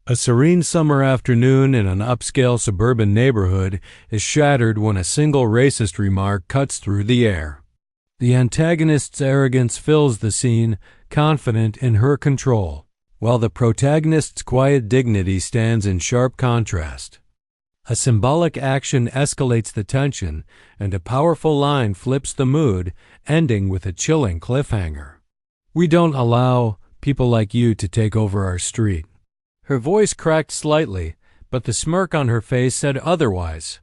A serene summer afternoon in an upscale suburban neighborhood is shattered when a single racist remark cuts through the air. The antagonist's arrogance fills the scene, confident in her control, while the protagonist's quiet dignity stands in sharp contrast. A symbolic action escalates the tension, and a powerful line flips the mood, ending with a chilling cliffhanger. "We don't allow people like you to take over our street." Her voice cracked slightly, but the smirk on her face said otherwise.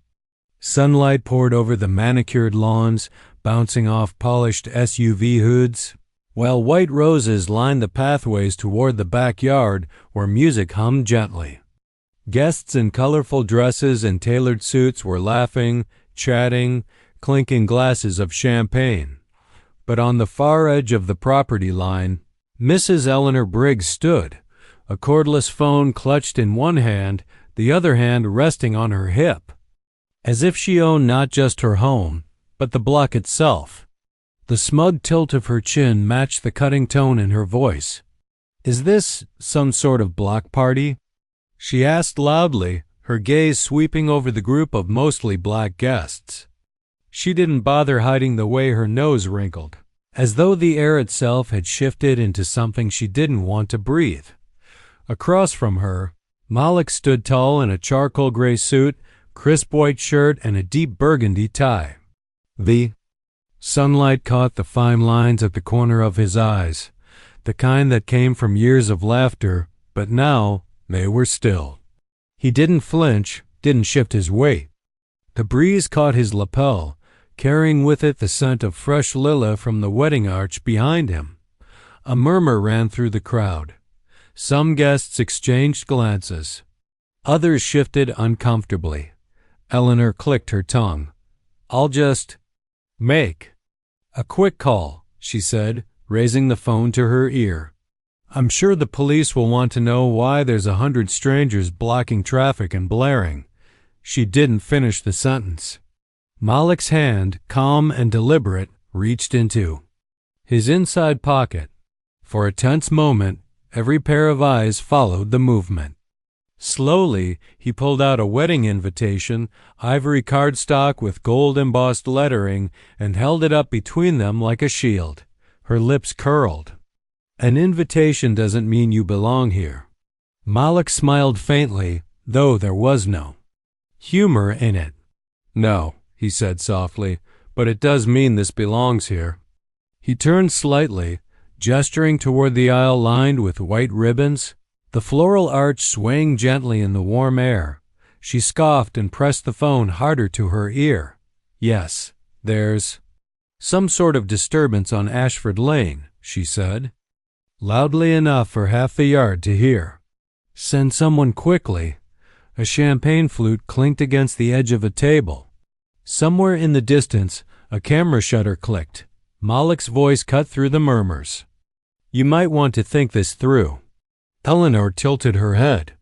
Sunlight poured over the manicured lawns, bouncing off polished SUV hoods, while white roses lined the pathways toward the backyard where music hummed gently. Guests in colorful dresses and tailored suits were laughing, chatting, clinking glasses of champagne. But on the far edge of the property line, Mrs. Eleanor Briggs stood, a cordless phone clutched in one hand, the other hand resting on her hip, as if she owned not just her home, but the block itself. The smug tilt of her chin matched the cutting tone in her voice. "Is this some sort of block party?" she asked loudly, her gaze sweeping over the group of mostly black guests. She didn't bother hiding the way her nose wrinkled, as though the air itself had shifted into something she didn't want to breathe. Across from her, Malik stood tall in a charcoal gray suit, crisp white shirt, and a deep burgundy tie. The sunlight caught the fine lines at the corner of his eyes, the kind that came from years of laughter, but now they were still. He didn't flinch, didn't shift his weight. The breeze caught his lapel, carrying with it the scent of fresh lilac from the wedding arch behind him. A murmur ran through the crowd. Some guests exchanged glances. Others shifted uncomfortably. Eleanor clicked her tongue. "I'll just make a quick call," she said, raising the phone to her ear. "I'm sure the police will want to know why there's 100 strangers blocking traffic and blaring." She didn't finish the sentence. Malik's hand, calm and deliberate, reached into his inside pocket. For a tense moment, every pair of eyes followed the movement. Slowly, he pulled out a wedding invitation, ivory cardstock with gold-embossed lettering, and held it up between them like a shield. Her lips curled. "An invitation doesn't mean you belong here." Malik smiled faintly, though there was no humor in it. "No," he said softly, "but it does mean this belongs here." He turned slightly, gesturing toward the aisle lined with white ribbons, the floral arch swaying gently in the warm air. She scoffed and pressed the phone harder to her ear. "Yes, there's some sort of disturbance on Ashford Lane," she said, loudly enough for half the yard to hear. "Send someone quickly." A champagne flute clinked against the edge of a table. Somewhere in the distance, a camera shutter clicked. Malik's voice cut through the murmurs. "You might want to think this through." Eleanor tilted her head.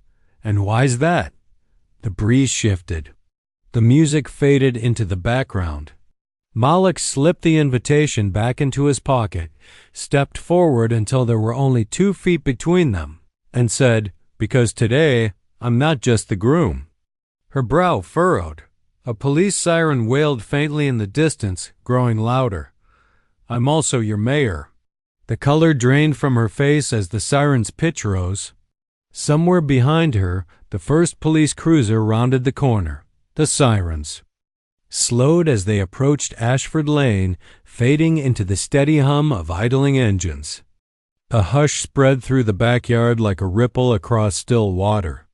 "And why's that?" The breeze shifted. The music faded into the background. Malik slipped the invitation back into his pocket, stepped forward until there were only 2 feet between them, and said, "Because today, I'm not just the groom." Her brow furrowed. A police siren wailed faintly in the distance, growing louder. "I'm also your mayor." The color drained from her face as the siren's pitch rose. Somewhere behind her, the first police cruiser rounded the corner. The sirens slowed as they approached Ashford Lane, fading into the steady hum of idling engines. A hush spread through the backyard like a ripple across still water.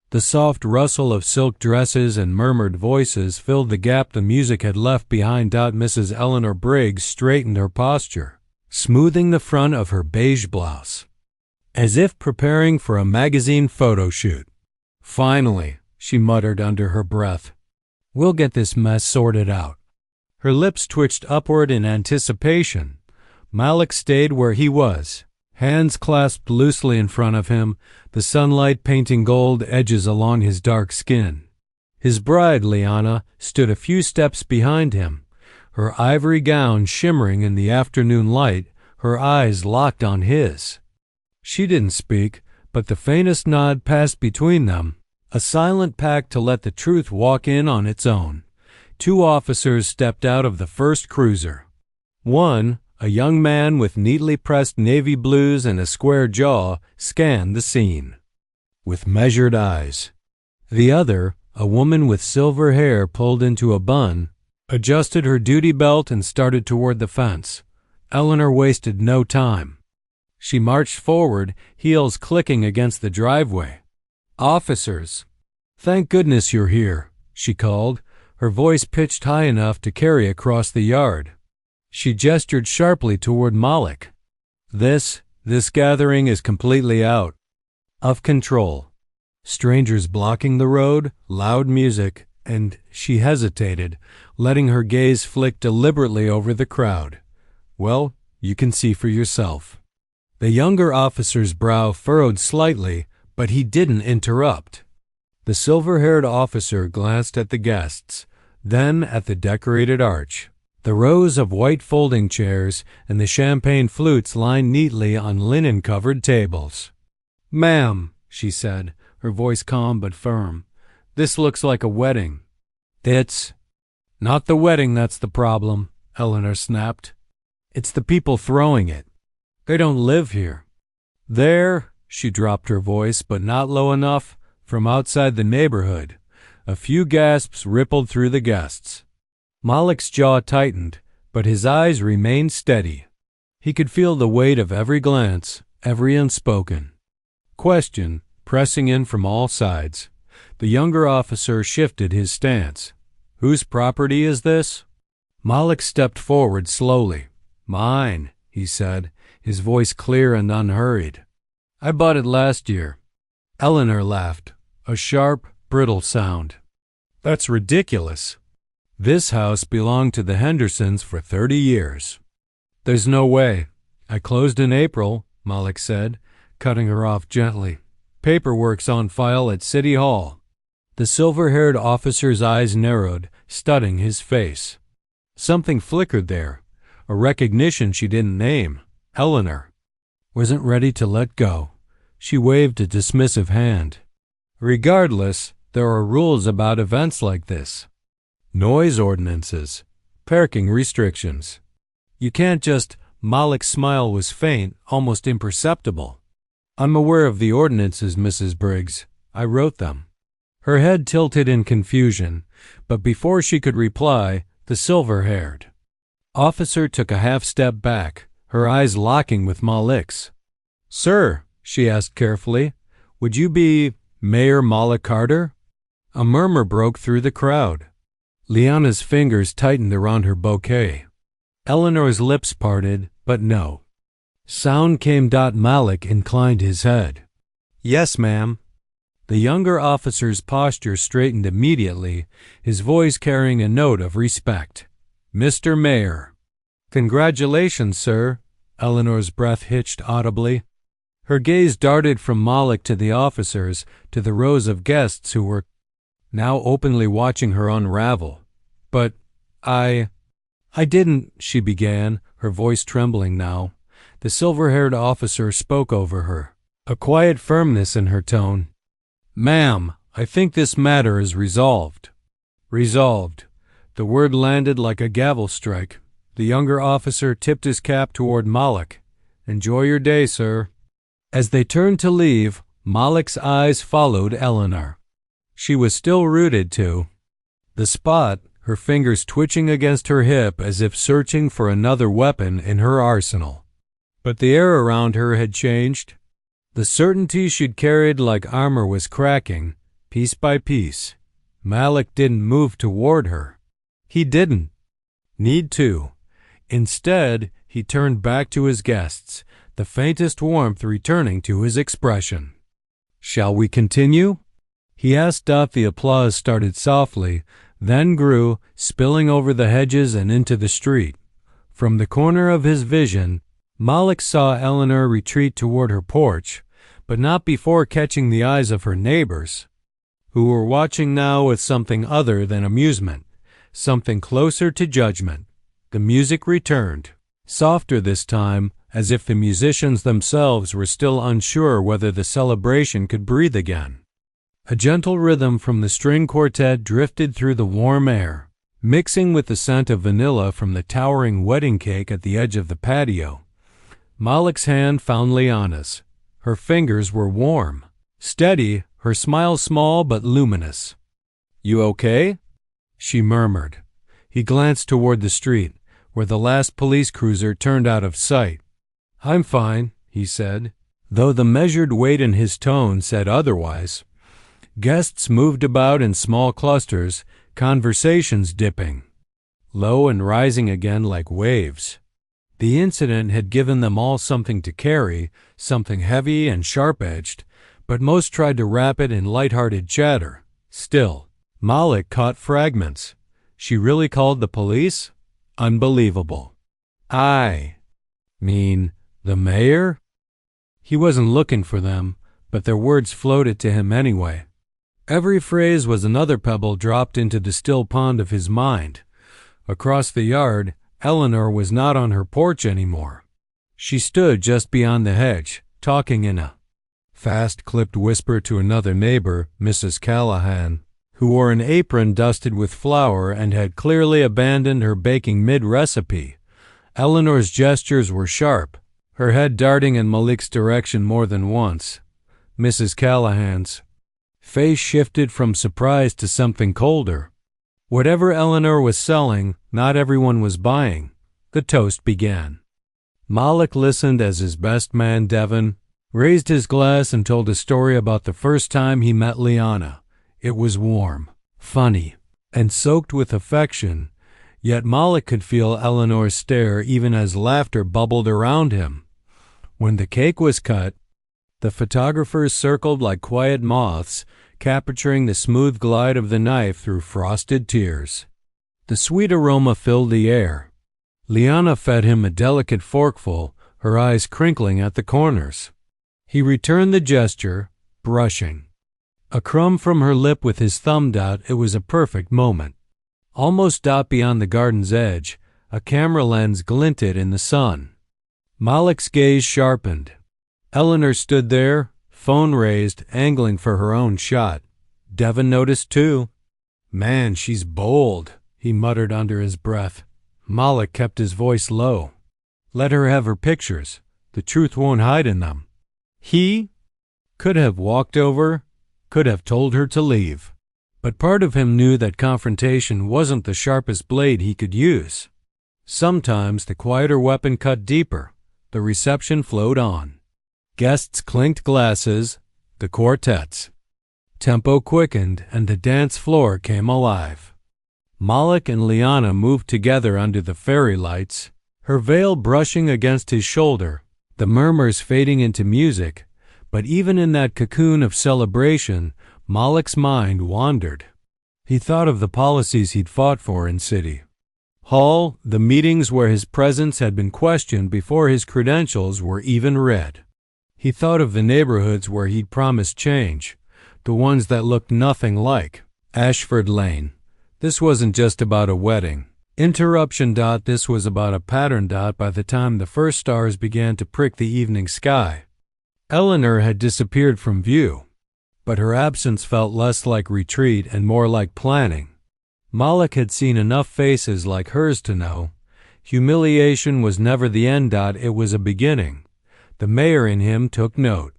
The soft rustle of silk dresses and murmured voices filled the gap the music had left behind. Mrs. Eleanor Briggs straightened her posture, smoothing the front of her beige blouse, as if preparing for a magazine photo shoot. "Finally," she muttered under her breath. "We'll get this mess sorted out." Her lips twitched upward in anticipation. Malik stayed where he was, hands clasped loosely in front of him, the sunlight painting gold edges along his dark skin. His bride, Liana, stood a few steps behind him, her ivory gown shimmering in the afternoon light, her eyes locked on his. She didn't speak, but the faintest nod passed between them, a silent pact to let the truth walk in on its own. Two officers stepped out of the first cruiser. One, a young man with neatly pressed navy blues and a square jaw, scanned the scene with measured eyes. The other, a woman with silver hair pulled into a bun, adjusted her duty belt and started toward the fence. Eleanor wasted no time. She marched forward, heels clicking against the driveway. "Officers, thank goodness you're here," she called, her voice pitched high enough to carry across the yard. She gestured sharply toward Malik. This gathering is completely out of control. Strangers blocking the road, loud music, and she hesitated, letting her gaze flick deliberately over the crowd. "Well, you can see for yourself." The younger officer's brow furrowed slightly, but he didn't interrupt. The silver-haired officer glanced at the guests, then at the decorated arch, the rows of white folding chairs, and the champagne flutes lined neatly on linen-covered tables. "Ma'am," she said, her voice calm but firm, "this looks like a wedding." "It's not the wedding that's the problem," Eleanor snapped. "It's the people throwing it. They don't live here." "There," she dropped her voice, but not low enough, from outside the neighborhood. A few gasps rippled through the guests. Malik's jaw tightened, but his eyes remained steady. He could feel the weight of every glance, every unspoken question pressing in from all sides. The younger officer shifted his stance. "Whose property is this?" Malik stepped forward slowly. "Mine," he said, his voice clear and unhurried. "I bought it last year." Eleanor laughed, a sharp, brittle sound. "That's ridiculous. This house belonged to the Hendersons for 30 years. "There's no way. I closed in April," Malik said, cutting her off gently. "Paperwork's on file at City Hall." The silver-haired officer's eyes narrowed, studying his face. Something flickered there, a recognition she didn't name. Eleanor wasn't ready to let go. She waved a dismissive hand. "Regardless, there are rules about events like this. Noise ordinances, parking restrictions. You can't just—" Malik's smile was faint, almost imperceptible. "I'm aware of the ordinances, Mrs. Briggs. I wrote them." Her head tilted in confusion, but before she could reply, the silver-haired officer took a half-step back, her eyes locking with Malik's. "Sir," she asked carefully, "would you be Mayor Malik Carter?" A murmur broke through the crowd. Liana's fingers tightened around her bouquet. Eleanor's lips parted, but no sound came. Malik inclined his head. "Yes, ma'am." The younger officer's posture straightened immediately, his voice carrying a note of respect. "Mr. Mayor." "Congratulations, sir." Eleanor's breath hitched audibly. Her gaze darted from Malik to the officers, to the rows of guests who were now openly watching her unravel. "But I didn't," she began, her voice trembling now. The silver-haired officer spoke over her, a quiet firmness in her tone. "Ma'am, I think this matter is resolved." Resolved. The word landed like a gavel strike. The younger officer tipped his cap toward Malik. "Enjoy your day, sir." As they turned to leave, Malik's eyes followed Eleanor. She was still rooted to the spot, her fingers twitching against her hip as if searching for another weapon in her arsenal. But the air around her had changed. The certainty she'd carried like armor was cracking, piece by piece. Malik didn't move toward her. He didn't need to. Instead, he turned back to his guests, the faintest warmth returning to his expression. "Shall we continue?" he asked. The applause started softly, then grew, spilling over the hedges and into the street. From the corner of his vision, Malik saw Eleanor retreat toward her porch, but not before catching the eyes of her neighbors, who were watching now with something other than amusement, something closer to judgment. The music returned, softer this time, as if the musicians themselves were still unsure whether the celebration could breathe again. A gentle rhythm from the string quartet drifted through the warm air, mixing with the scent of vanilla from the towering wedding cake at the edge of the patio. Malik's hand found Liana's. Her fingers were warm, steady, her smile small but luminous. "You okay?" she murmured. He glanced toward the street, where the last police cruiser turned out of sight. "I'm fine," he said, though the measured weight in his tone said otherwise. Guests moved about in small clusters, conversations dipping, low and rising again like waves. The incident had given them all something to carry, something heavy and sharp-edged, but most tried to wrap it in light-hearted chatter. Still, Malik caught fragments. She really called the police? Unbelievable. I mean, the mayor? He wasn't looking for them, but their words floated to him anyway. Every phrase was another pebble dropped into the still pond of his mind. Across the yard, Eleanor was not on her porch anymore. She stood just beyond the hedge, talking in a fast-clipped whisper to another neighbor, Mrs. Callahan, who wore an apron dusted with flour and had clearly abandoned her baking mid-recipe. Eleanor's gestures were sharp, her head darting in Malik's direction more than once. Mrs. Callahan's face shifted from surprise to something colder. Whatever Eleanor was selling, not everyone was buying. The toast began. Malik listened as his best man, Devon, raised his glass and told a story about the first time he met Liana. It was warm, funny, and soaked with affection, yet Malik could feel Eleanor's stare even as laughter bubbled around him. When the cake was cut, the photographers circled like quiet moths, capturing the smooth glide of the knife through frosted tears. The sweet aroma filled the air. Liana fed him a delicate forkful, her eyes crinkling at the corners. He returned the gesture, brushing. A crumb from her lip with his thumb dot, it was a perfect moment. Almost dot beyond the garden's edge, a camera lens glinted in the sun. Malik's gaze sharpened. Eleanor stood there, phone raised, angling for her own shot. Devon noticed too. "Man, she's bold," he muttered under his breath. Malik kept his voice low. "Let her have her pictures. The truth won't hide in them." He could have walked over, could have told her to leave. But part of him knew that confrontation wasn't the sharpest blade he could use. Sometimes the quieter weapon cut deeper. The reception flowed on. Guests clinked glasses, the quartets. Tempo quickened and the dance floor came alive. Malik and Liana moved together under the fairy lights, her veil brushing against his shoulder, the murmurs fading into music. But even in that cocoon of celebration, Malik's mind wandered. He thought of the policies he'd fought for in City Hall, the meetings where his presence had been questioned before his credentials were even read. He thought of the neighborhoods where he'd promised change, the ones that looked nothing like Ashford Lane. This wasn't just about a wedding. Interruption. This was about a pattern. By the time the first stars began to prick the evening sky, Eleanor had disappeared from view, but her absence felt less like retreat and more like planning. Malik had seen enough faces like hers to know humiliation was never the end. It was a beginning. The mayor in him took note.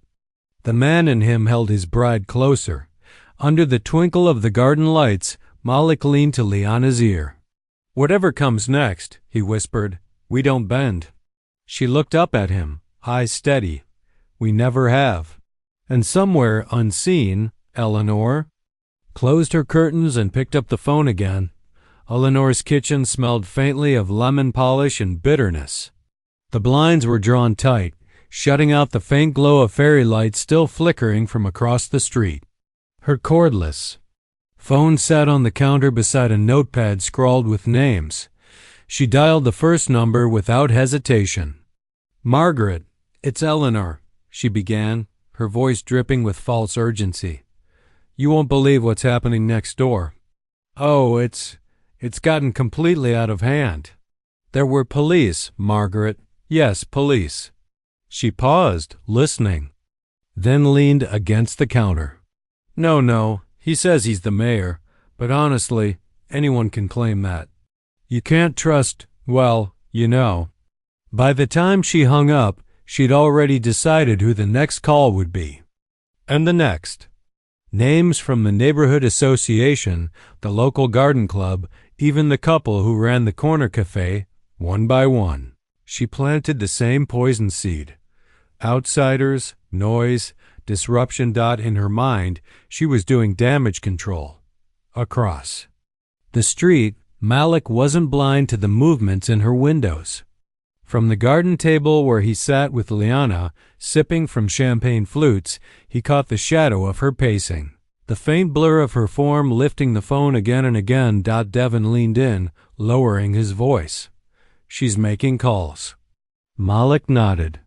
The man in him held his bride closer. Under the twinkle of the garden lights, Malik leaned to Liana's ear. "Whatever comes next," he whispered, "we don't bend." She looked up at him, eyes steady. "We never have." And somewhere unseen, Eleanor closed her curtains and picked up the phone again. Eleanor's kitchen smelled faintly of lemon polish and bitterness. The blinds were drawn tight, shutting out the faint glow of fairy lights still flickering from across the street. Her cordless phone sat on the counter beside a notepad scrawled with names. She dialed the first number without hesitation. "Margaret, it's Eleanor," she began, her voice dripping with false urgency. "You won't believe what's happening next door. Oh, it's gotten completely out of hand. There were police, Margaret, Yes, police. She paused, listening, then leaned against the counter. No, he says he's the mayor, but honestly, anyone can claim that. You can't trust, well, you know. By the time she hung up, she'd already decided who the next call would be. And the next. Names from the neighborhood association, the local garden club, even the couple who ran the corner cafe, one by one. She planted the same poison seed. Outsiders, noise, disruption. In her mind, she was doing damage control. Across the street, Malik wasn't blind to the movements in her windows. From the garden table where he sat with Liana, sipping from champagne flutes, he caught the shadow of her pacing. The faint blur of her form lifting the phone again and again. Devin leaned in, lowering his voice. She's making calls. Malik nodded.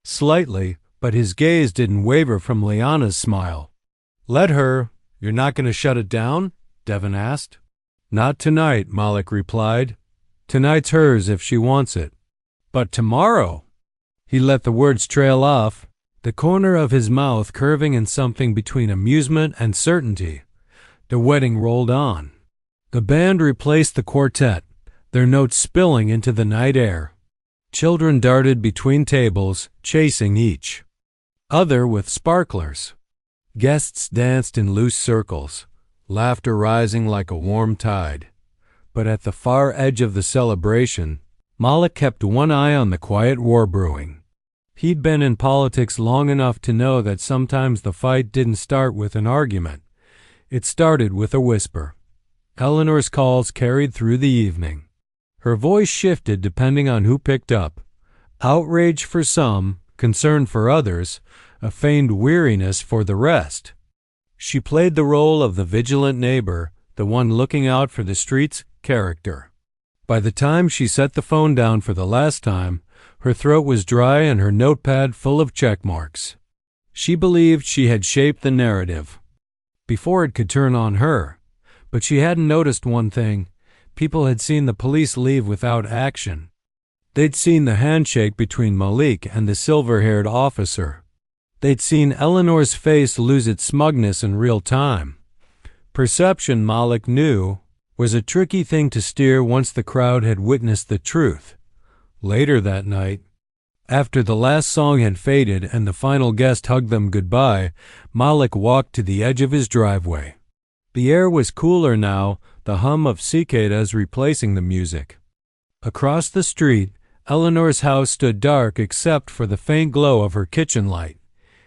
Slightly, but his gaze didn't waver from Liana's smile. Let her. You're not going to shut it down? Devin asked. Not tonight, Malik replied. Tonight's hers if she wants it. But tomorrow. He let the words trail off, the corner of his mouth curving in something between amusement and certainty. The wedding rolled on. The band replaced the quartet, their notes spilling into the night air. Children darted between tables, chasing each other with sparklers. Guests danced in loose circles, laughter rising like a warm tide. But at the far edge of the celebration, Malik kept one eye on the quiet war brewing. He'd been in politics long enough to know that sometimes the fight didn't start with an argument. It started with a whisper. Eleanor's calls carried through the evening. Her voice shifted depending on who picked up. Outrage for some, concern for others, a feigned weariness for the rest. She played the role of the vigilant neighbor, the one looking out for the street's character. By the time she set the phone down for the last time, her throat was dry and her notepad full of check marks. She believed she had shaped the narrative before it could turn on her, but she hadn't noticed one thing. People had seen the police leave without action. They'd seen the handshake between Malik and the silver-haired officer. They'd seen Eleanor's face lose its smugness in real time. Perception, Malik knew, was a tricky thing to steer once the crowd had witnessed the truth. Later that night, after the last song had faded and the final guest hugged them goodbye, Malik walked to the edge of his driveway. The air was cooler now, the hum of cicadas replacing the music. Across the street, Eleanor's house stood dark except for the faint glow of her kitchen light.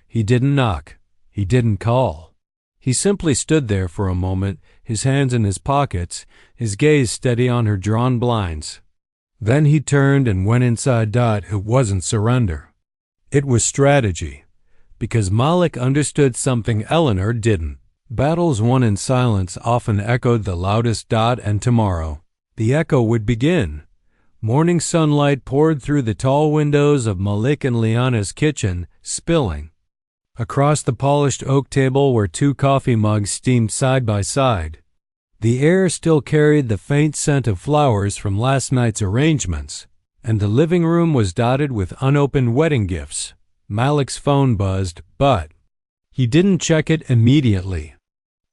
He didn't knock. He didn't call. He simply stood there for a moment, his hands in his pockets, his gaze steady on her drawn blinds. Then he turned and went inside. It wasn't surrender. It was strategy. Because Malik understood something Eleanor didn't. Battles won in silence often echoed the loudest. And tomorrow, the echo would begin. Morning sunlight poured through the tall windows of Malik and Liana's kitchen, spilling across the polished oak table where two coffee mugs steamed side by side. The air still carried the faint scent of flowers from last night's arrangements, and the living room was dotted with unopened wedding gifts. Malik's phone buzzed, but he didn't check it immediately.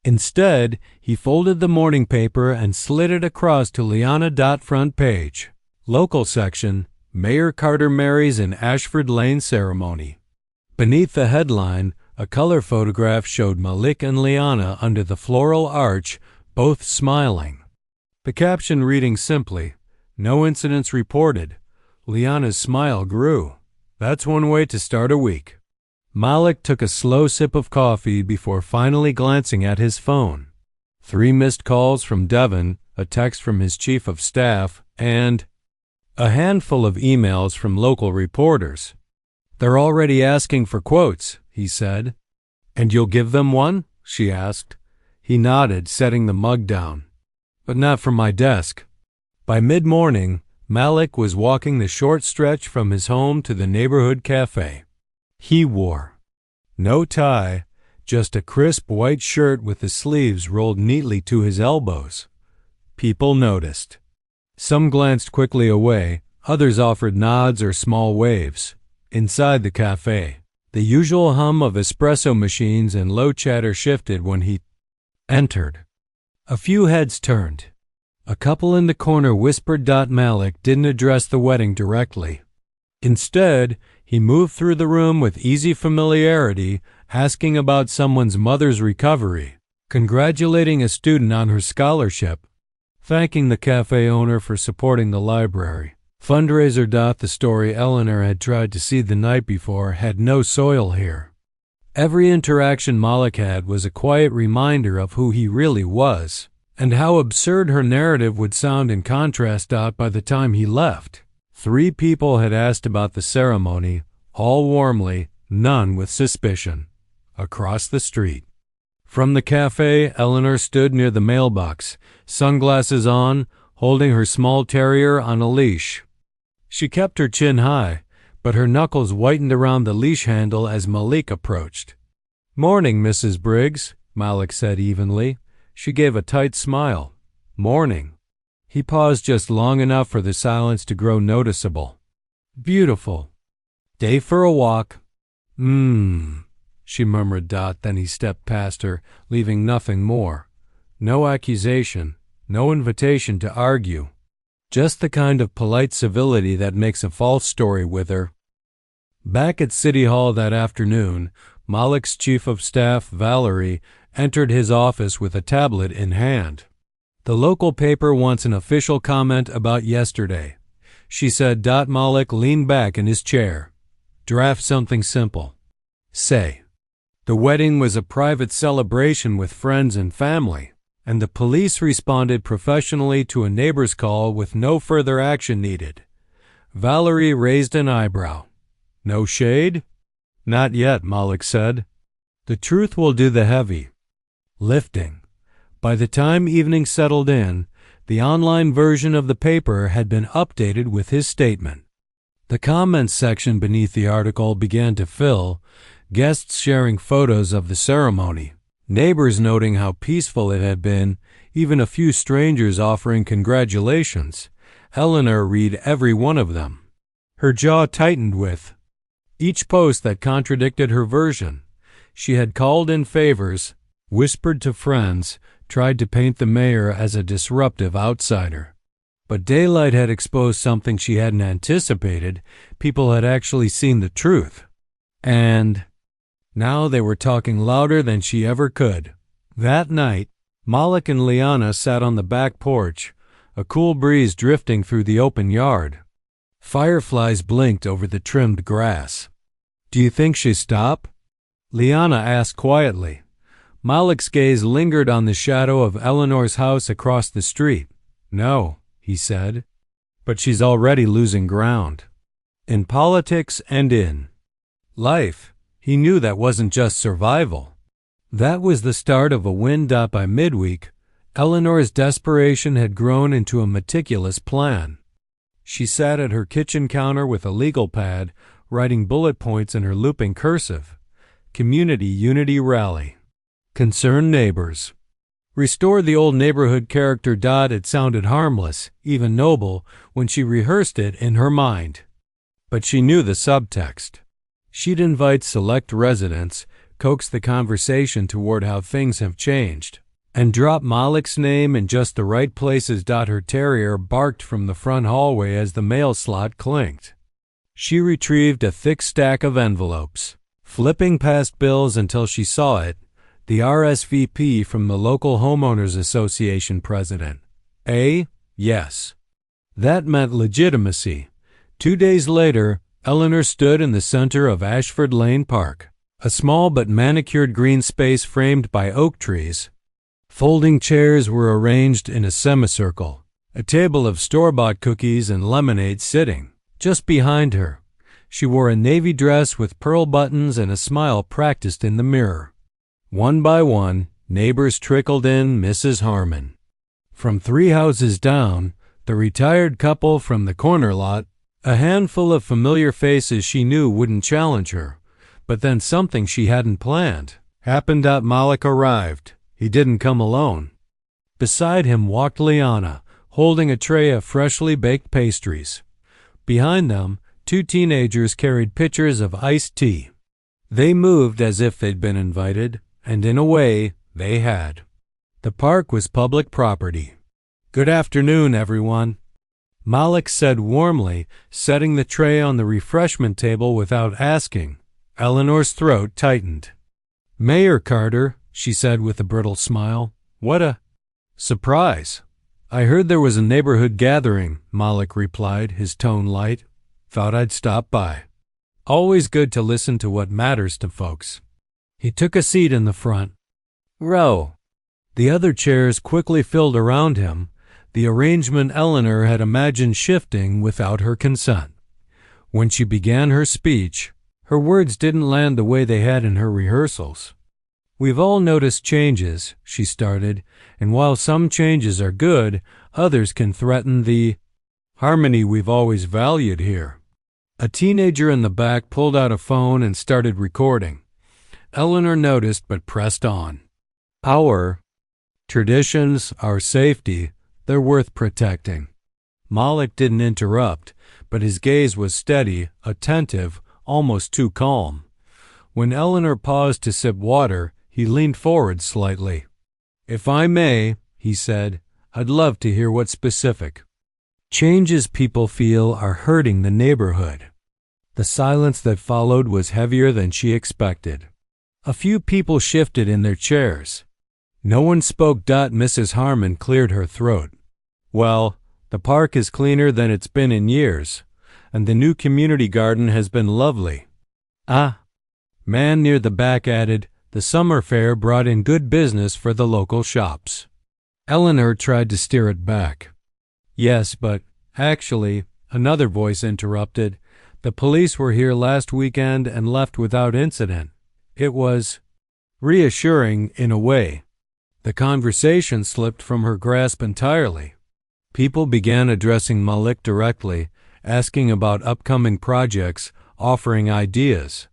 Instead, he folded the morning paper and slid it across to Liana. Front page. Local section, Mayor Carter marries in Ashford Lane ceremony. Beneath the headline, a color photograph showed Malik and Liana under the floral arch, both smiling. The caption reading simply, "No incidents reported." Liana's smile grew. That's one way to start a week. Malik took a slow sip of coffee before finally glancing at his phone. 3 missed calls from Devin, a text from his chief of staff, and a handful of emails from local reporters. "They're already asking for quotes," he said. "And you'll give them one?" she asked. He nodded, setting the mug down. "But not from my desk." By mid-morning, Malik was walking the short stretch from his home to the neighborhood cafe. He wore no tie, just a crisp white shirt with the sleeves rolled neatly to his elbows. People noticed. Some glanced quickly away, Others offered nods or small waves. Inside the cafe, the usual hum of espresso machines and low chatter shifted when he entered. A few heads turned. A couple in the corner whispered. Malik didn't address the wedding directly. Instead, he moved through the room with easy familiarity, asking about someone's mother's recovery, congratulating a student on her scholarship, thanking the cafe owner for supporting the library. Fundraiser. The story Eleanor had tried to see the night before had no soil here. Every interaction Malik had was a quiet reminder of who he really was, and how absurd her narrative would sound in contrast. By the time he left, 3 people had asked about the ceremony, all warmly, none with suspicion. Across the street. From the cafe, Eleanor stood near the mailbox, sunglasses on, holding her small terrier on a leash. She kept her chin high, but her knuckles whitened around the leash handle as Malik approached. "Morning, Mrs. Briggs," Malik said evenly. She gave a tight smile. "Morning." He paused just long enough for the silence to grow noticeable. "Beautiful. Day for a walk." She murmured. Then he stepped past her, leaving nothing more. No accusation, no invitation to argue. Just the kind of polite civility that makes a false story with her. Back at City Hall that afternoon, Malik's chief of staff, Valerie, entered his office with a tablet in hand. "The local paper wants an official comment about yesterday," she said. Malik leaned back in his chair. "Draft something simple. Say, the wedding was a private celebration with friends and family, and the police responded professionally to a neighbor's call with no further action needed." Valerie raised an eyebrow. "No shade?" "Not yet," Malik said. "The truth will do the heavy lifting." By the time evening settled in, the online version of the paper had been updated with his statement. The comments section beneath the article began to fill, guests sharing photos of the ceremony, neighbors noting how peaceful it had been, even a few strangers offering congratulations. Eleanor read every one of them. Her jaw tightened with each post that contradicted her version. She had called in favors, whispered to friends, tried to paint the mayor as a disruptive outsider. But daylight had exposed something she hadn't anticipated. People had actually seen the truth. And now they were talking louder than she ever could. That night, Malik and Liana sat on the back porch, a cool breeze drifting through the open yard. Fireflies blinked over the trimmed grass. "Do you think she'll stop?" Liana asked quietly. Malik's gaze lingered on the shadow of Eleanor's house across the street. "No," he said. "But she's already losing ground. In politics and in life." He knew that wasn't just survival. That was the start of a win. By midweek, Eleanor's desperation had grown into a meticulous plan. She sat at her kitchen counter with a legal pad, writing bullet points in her looping cursive. Community unity rally. Concerned neighbors. Restore the old neighborhood character. It sounded harmless, even noble, when she rehearsed it in her mind. But she knew the subtext. She'd invite select residents, coax the conversation toward how things have changed, and drop Malik's name in just the right places. Her terrier barked from the front hallway as the mail slot clinked. She retrieved a thick stack of envelopes, flipping past bills until she saw it, the RSVP from the local homeowners association president. Yes. That meant legitimacy. 2 days later, Eleanor stood in the center of Ashford Lane Park, a small but manicured green space framed by oak trees. Folding chairs were arranged in a semicircle, a table of store-bought cookies and lemonade sitting just behind her. She wore a navy dress with pearl buttons and a smile practiced in the mirror. One by one, neighbors trickled in. Mrs. Harmon. From 3 houses down, the retired couple from the corner lot, a handful of familiar faces she knew wouldn't challenge her. But then something she hadn't planned happened. Malik arrived. He didn't come alone. Beside him walked Liana, holding a tray of freshly baked pastries. Behind them, two teenagers carried pitchers of iced tea. They moved as if they'd been invited, and in a way, they had. The park was public property. "Good afternoon, everyone," Malik said warmly, setting the tray on the refreshment table without asking. Eleanor's throat tightened. "Mayor Carter," she said with a brittle smile. "What a surprise." "I heard there was a neighborhood gathering," Malik replied, his tone light. "Thought I'd stop by. Always good to listen to what matters to folks." He took a seat in the front row. The other chairs quickly filled around him, the arrangement Eleanor had imagined shifting without her consent. When she began her speech, her words didn't land the way they had in her rehearsals. "We've all noticed changes," she started, "and while some changes are good, others can threaten the harmony we've always valued here." A teenager in the back pulled out a phone and started recording. Eleanor noticed but pressed on. "Our traditions, our safety, they're worth protecting." Malik didn't interrupt, but his gaze was steady, attentive, almost too calm. When Eleanor paused to sip water, he leaned forward slightly. "If I may," he said, "I'd love to hear what specific changes people feel are hurting the neighborhood." The silence that followed was heavier than she expected. A few people shifted in their chairs. No one spoke. Mrs. Harmon cleared her throat. "Well, the park is cleaner than it's been in years, and the new community garden has been lovely." Man near the back added, "The summer fair brought in good business for the local shops." Eleanor tried to steer it back. "Yes, but actually," another voice interrupted, "the police were here last weekend and left without incident. It was reassuring in a way." The conversation slipped from her grasp entirely. People began addressing Malik directly, asking about upcoming projects, offering ideas.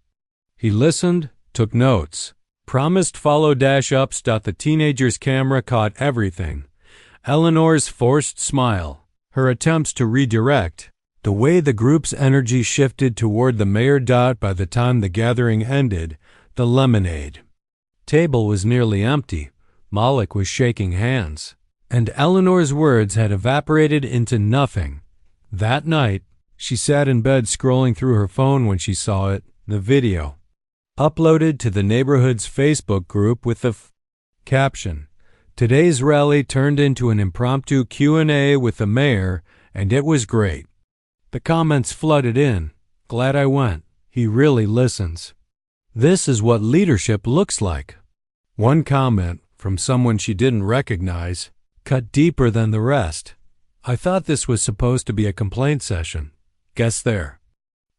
He listened, took notes, promised follow-ups. The teenager's camera caught everything. Eleanor's forced smile, her attempts to redirect, the way the group's energy shifted toward the mayor. By the time the gathering ended, the lemonade table was nearly empty. Malik was shaking hands, and Eleanor's words had evaporated into nothing. That night, she sat in bed scrolling through her phone when she saw it, the video, uploaded to the neighborhood's Facebook group with the caption, "Today's rally turned into an impromptu Q&A with the mayor, and it was great." The comments flooded in. "Glad I went. He really listens. This is what leadership looks like." One comment, from someone she didn't recognize, cut deeper than the rest. "I thought this was supposed to be a complaint session. Guess there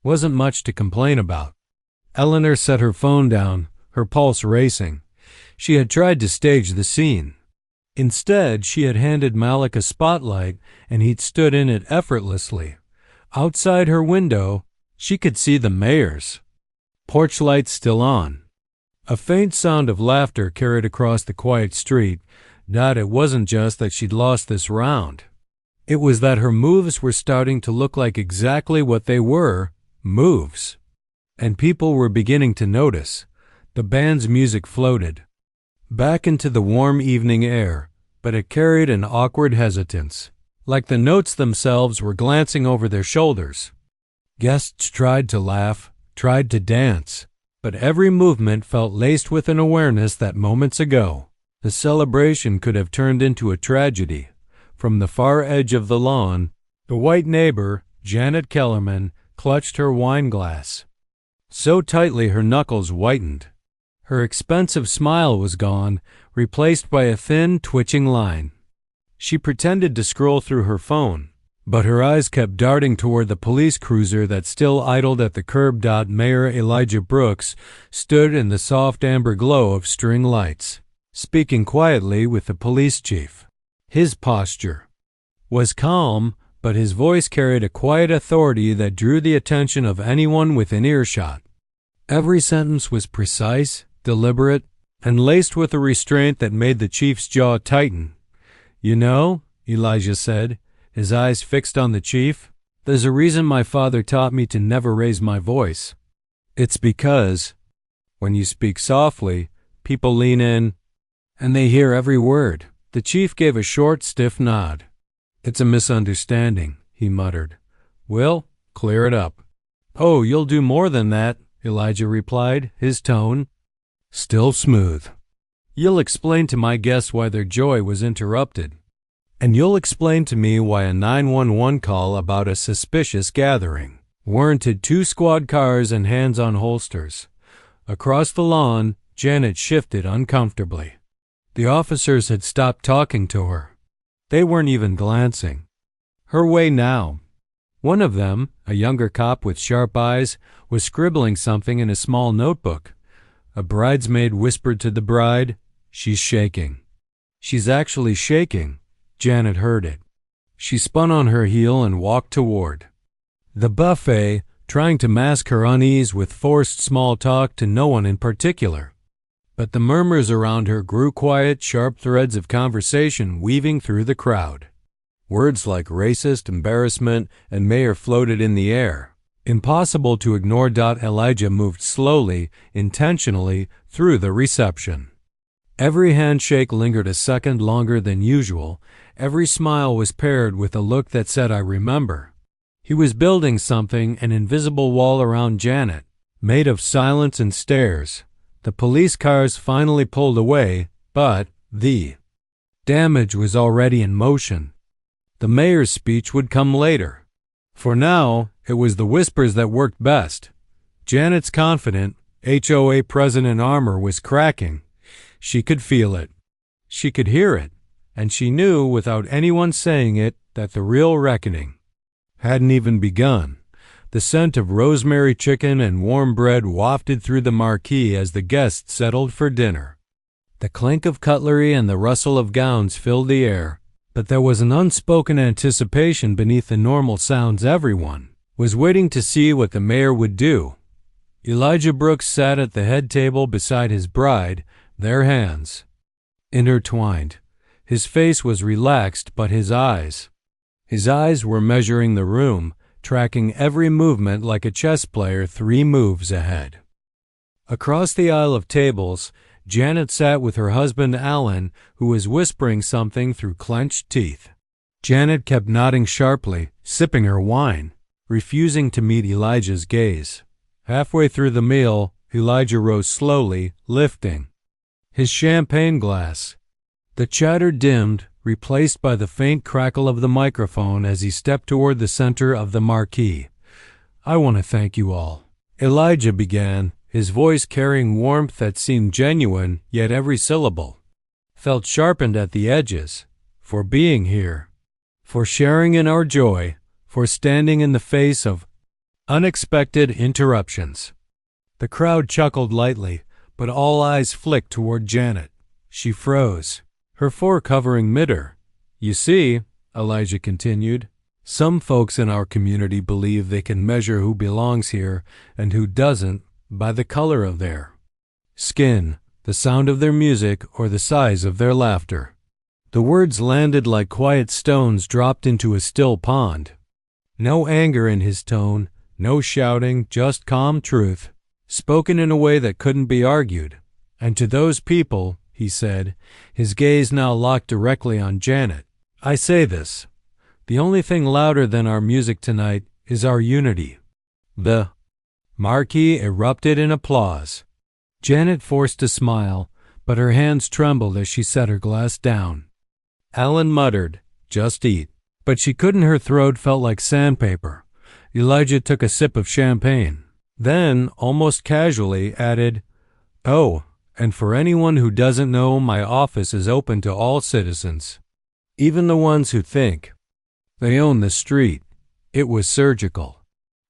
wasn't much to complain about." Eleanor set her phone down, her pulse racing. She had tried to stage the scene. Instead, she had handed Malik a spotlight, and he'd stood in it effortlessly. Outside her window, she could see the mayor's porch lights still on. A faint sound of laughter carried across the quiet street. It wasn't just that she'd lost this round. It was that her moves were starting to look like exactly what they were, moves. And people were beginning to notice. The band's music floated back into the warm evening air, but it carried an awkward hesitance, like the notes themselves were glancing over their shoulders. Guests tried to laugh, tried to dance, but every movement felt laced with an awareness that moments ago, the celebration could have turned into a tragedy. From the far edge of the lawn, the white neighbor, Janet Kellerman, clutched her wine glass so tightly her knuckles whitened. Her expensive smile was gone, replaced by a thin, twitching line. She pretended to scroll through her phone, but her eyes kept darting toward the police cruiser that still idled at the curb. Mayor Elijah Brooks stood in the soft amber glow of string lights, speaking quietly with the police chief. His posture was calm, but his voice carried a quiet authority that drew the attention of anyone within earshot. Every sentence was precise, deliberate, and laced with a restraint that made the chief's jaw tighten. "You know," Elijah said, his eyes fixed on the chief, There's a reason my father taught me to never raise my voice. It's because when you speak softly, people lean in and they hear every word. The chief gave a short, stiff nod. It's a misunderstanding, he muttered. We'll clear it up. Oh, you'll do more than that, Elijah replied, his tone still smooth. You'll explain to my guests why their joy was interrupted. And you'll explain to me why a 911 call about a suspicious gathering warranted 2 squad cars and hands on holsters. Across the lawn, Janet shifted uncomfortably. The officers had stopped talking to her. They weren't even glancing her way now. One of them, a younger cop with sharp eyes, was scribbling something in a small notebook. A bridesmaid whispered to the bride, "She's shaking." "She's actually shaking." Janet heard it. She spun on her heel and walked toward the buffet, trying to mask her unease with forced small talk to no one in particular. But the murmurs around her grew quiet, sharp threads of conversation weaving through the crowd. Words like racist, embarrassment, and mayor floated in the air. Impossible to ignore. Elijah moved slowly, intentionally, through the reception. Every handshake lingered a second longer than usual. Every smile was paired with a look that said, "I remember." He was building something, an invisible wall around Janet, made of silence and stares. The police cars finally pulled away, but the damage was already in motion. The mayor's speech would come later. For now, it was the whispers that worked best. Janet's confident, HOA president armor was cracking. She could feel it. She could hear it. And she knew, without anyone saying it, that the real reckoning hadn't even begun. The scent of rosemary chicken and warm bread wafted through the marquee as the guests settled for dinner. The clink of cutlery and the rustle of gowns filled the air, but there was an unspoken anticipation beneath the normal sounds. Everyone was waiting to see what the mayor would do. Elijah Brooks sat at the head table beside his bride, their hands intertwined. His face was relaxed, but his eyes were measuring the room, tracking every movement like a chess player 3 moves ahead. Across the aisle of tables, Janet sat with her husband Alan, who was whispering something through clenched teeth. Janet kept nodding sharply, sipping her wine, refusing to meet Elijah's gaze. Halfway through the meal, Elijah rose slowly, lifting his champagne glass. The chatter dimmed, replaced by the faint crackle of the microphone as he stepped toward the center of the marquee. "I want to thank you all," Elijah began, his voice carrying warmth that seemed genuine, yet every syllable felt sharpened at the edges, "for being here, for sharing in our joy, for standing in the face of unexpected interruptions." The crowd chuckled lightly, but all eyes flicked toward Janet. She froze, her fore covering mid-her. "You see," Elijah continued, "some folks in our community believe they can measure who belongs here and who doesn't by the color of their skin, the sound of their music, or the size of their laughter." The words landed like quiet stones dropped into a still pond. No anger in his tone, no shouting, just calm truth, spoken in a way that couldn't be argued. "And to those people," he said, his gaze now locked directly on Janet, "I say this. The only thing louder than our music tonight is our unity." The marquee erupted in applause. Janet forced a smile, but her hands trembled as she set her glass down. Alan muttered, "Just eat." But she couldn't. Her throat felt like sandpaper. Elijah took a sip of champagne. Then, almost casually, added, "Oh, and for anyone who doesn't know, my office is open to all citizens, even the ones who think they own the street." It was surgical.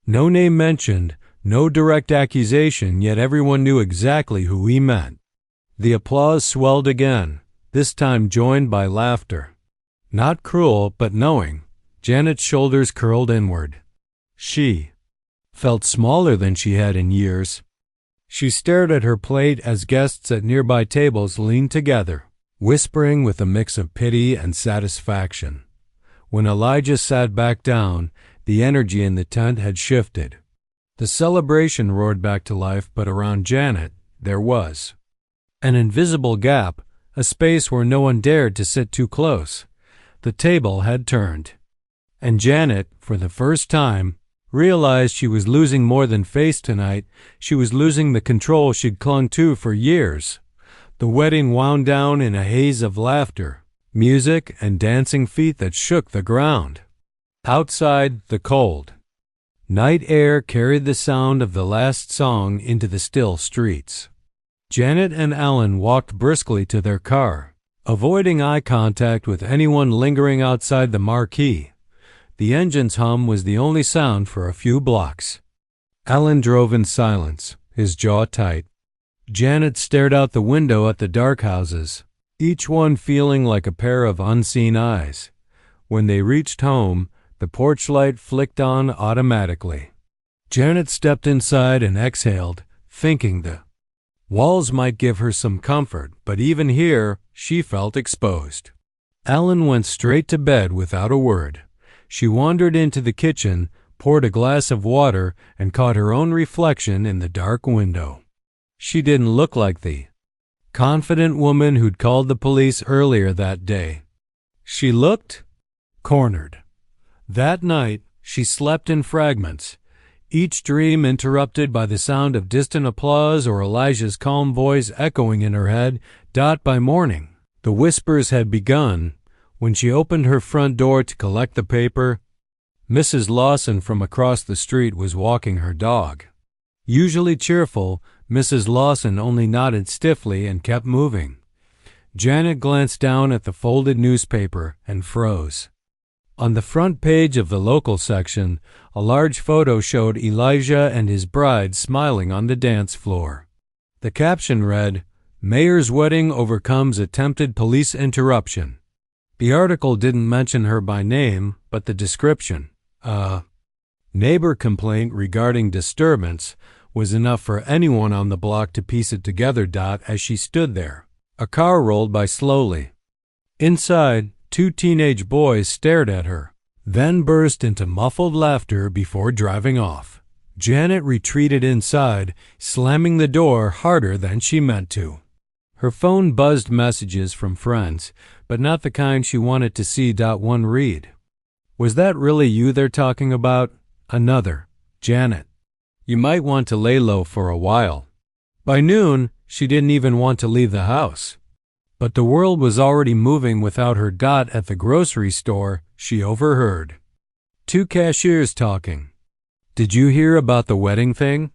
No name mentioned, no direct accusation, yet everyone knew exactly who he meant. The applause swelled again, this time joined by laughter. Not cruel, but knowing. Janet's shoulders curled inward. She felt smaller than she had in years. She stared at her plate as guests at nearby tables leaned together, whispering with a mix of pity and satisfaction. When Elijah sat back down, The energy in the tent had shifted. The celebration roared back to life, but around Janet, there was an invisible gap, a space where no one dared to sit too close. The table had turned. And Janet, for the first time, realized she was losing more than face tonight. She was losing the control she'd clung to for years. The wedding wound down in a haze of laughter, music, and dancing feet that shook the ground. Outside, the cold night air carried the sound of the last song into the still streets. Janet and Alan walked briskly to their car, avoiding eye contact with anyone lingering outside the marquee. The engine's hum was the only sound for a few blocks. Alan drove in silence, his jaw tight. Janet stared out the window at the dark houses, each one feeling like a pair of unseen eyes. When they reached home, the porch light flicked on automatically. Janet stepped inside and exhaled, thinking the walls might give her some comfort, but even here, she felt exposed. Alan went straight to bed without a word. She wandered into the kitchen, poured a glass of water, and caught her own reflection in the dark window. She didn't look like the confident woman who'd called the police earlier that day. She looked cornered. That night, she slept in fragments, each dream interrupted by the sound of distant applause or Elijah's calm voice echoing in her head. By morning, the whispers had begun. When she opened her front door to collect the paper, Mrs. Lawson from across the street was walking her dog. Usually cheerful, Mrs. Lawson only nodded stiffly and kept moving. Janet glanced down at the folded newspaper and froze. On the front page of the local section, a large photo showed Elijah and his bride smiling on the dance floor. The caption read, "Mayor's wedding overcomes attempted police interruption." The article didn't mention her by name, but the description, neighbor complaint regarding disturbance, was enough for anyone on the block to piece it together. As she stood there, a car rolled by slowly. Inside, two teenage boys stared at her, then burst into muffled laughter before driving off. Janet retreated inside, slamming the door harder than she meant to. Her phone buzzed messages from friends, but not the kind she wanted to see. One read, "Was that really you they're talking about?" Another, "Janet, you might want to lay low for a while." By noon, she didn't even want to leave the house. But the world was already moving without her. At the grocery store, she overheard two cashiers talking. "Did you hear about the wedding thing?"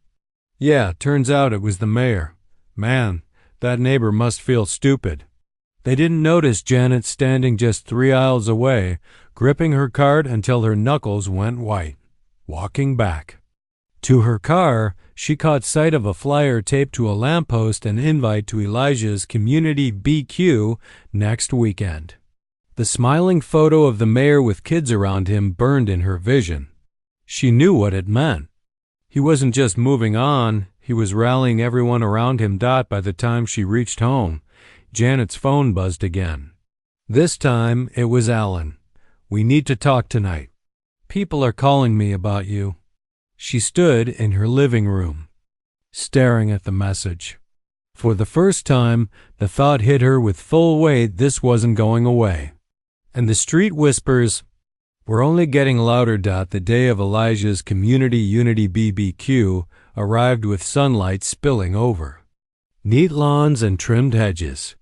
"Yeah, turns out it was the mayor. Man, that neighbor must feel stupid." They didn't notice Janet standing just 3 aisles away, gripping her cart until her knuckles went white, walking back. To her car, she caught sight of a flyer taped to a lamppost, an invite to Elijah's community BQ next weekend. The smiling photo of the mayor with kids around him burned in her vision. She knew what it meant. He wasn't just moving on, he was rallying everyone around him. By the time she reached home, Janet's phone buzzed again. This time, it was Alan. "We need to talk tonight. People are calling me about you." She stood in her living room, staring at the message. For the first time, the thought hit her with full weight: this wasn't going away. And the street whispers were only getting louder. The day of Elijah's Community Unity BBQ arrived with sunlight spilling over neat lawns and trimmed hedges.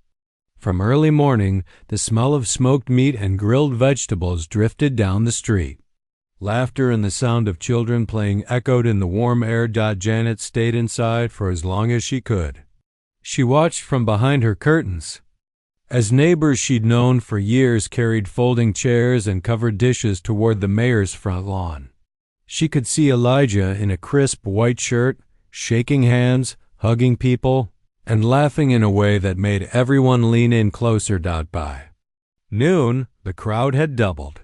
From early morning, the smell of smoked meat and grilled vegetables drifted down the street. Laughter and the sound of children playing echoed in the warm air. Janet stayed inside for as long as she could. She watched from behind her curtains as neighbors she'd known for years carried folding chairs and covered dishes toward the mayor's front lawn. She could see Elijah in a crisp white shirt, shaking hands, hugging people, and laughing in a way that made everyone lean in closer. By noon, the crowd had doubled.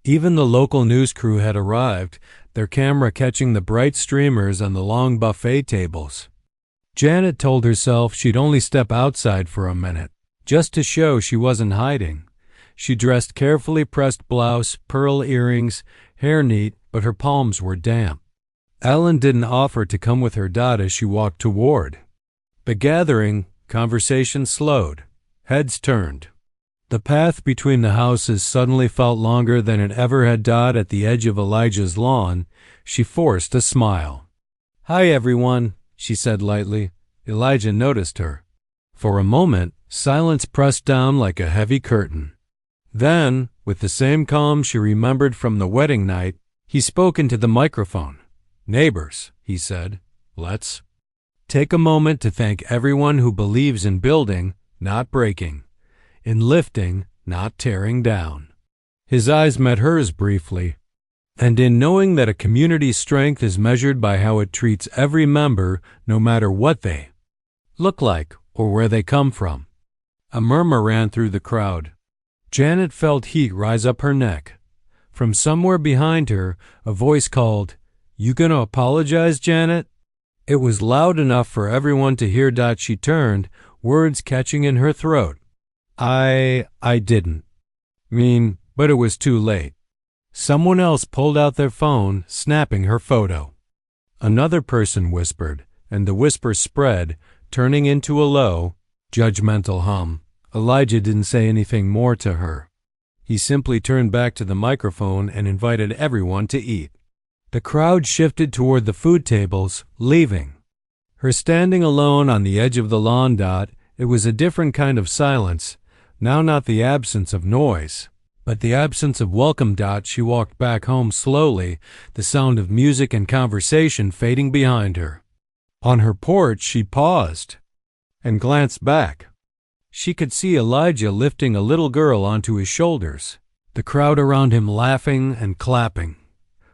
Even the local news crew had arrived, their camera catching the bright streamers on the long buffet tables. Janet told herself she'd only step outside for a minute, just to show she wasn't hiding. She dressed carefully pressed blouse, pearl earrings, hair neat, but her palms were damp. Ellen didn't offer to come with her as she walked toward. But gathering, conversation slowed. Heads turned. The path between the houses suddenly felt longer than it ever had. At the edge of Elijah's lawn, she forced a smile. "Hi, everyone," she said lightly. Elijah noticed her. For a moment, silence pressed down like a heavy curtain. Then, with the same calm she remembered from the wedding night, he spoke into the microphone. "Neighbors," he said, "let's take a moment to thank everyone who believes in building, not breaking, in lifting, not tearing down." His eyes met hers briefly. "And in knowing that a community's strength is measured by how it treats every member, no matter what they look like or where they come from." A murmur ran through the crowd. Janet felt heat rise up her neck. From somewhere behind her, a voice called, "You gonna apologize, Janet?" It was loud enough for everyone to hear. She turned, words catching in her throat. I didn't mean, but it was too late." Someone else pulled out their phone, snapping her photo. Another person whispered, and the whisper spread, turning into a low, judgmental hum. Elijah didn't say anything more to her. He simply turned back to the microphone and invited everyone to eat. The crowd shifted toward the food tables, leaving. Her standing alone on the edge of the lawn. It was a different kind of silence, now not the absence of noise, but the absence of welcome. She walked back home slowly, the sound of music and conversation fading behind her. On her porch, she paused and glanced back. She could see Elijah lifting a little girl onto his shoulders, the crowd around him laughing and clapping.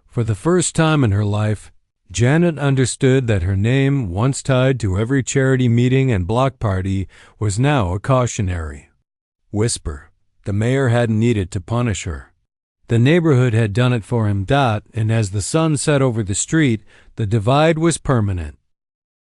For the first time in her life, Janet understood that her name, once tied to every charity meeting and block party, was now a cautionary whisper. The mayor hadn't needed to punish her. The neighborhood had done it for him. And as the sun set over the street, the divide was permanent.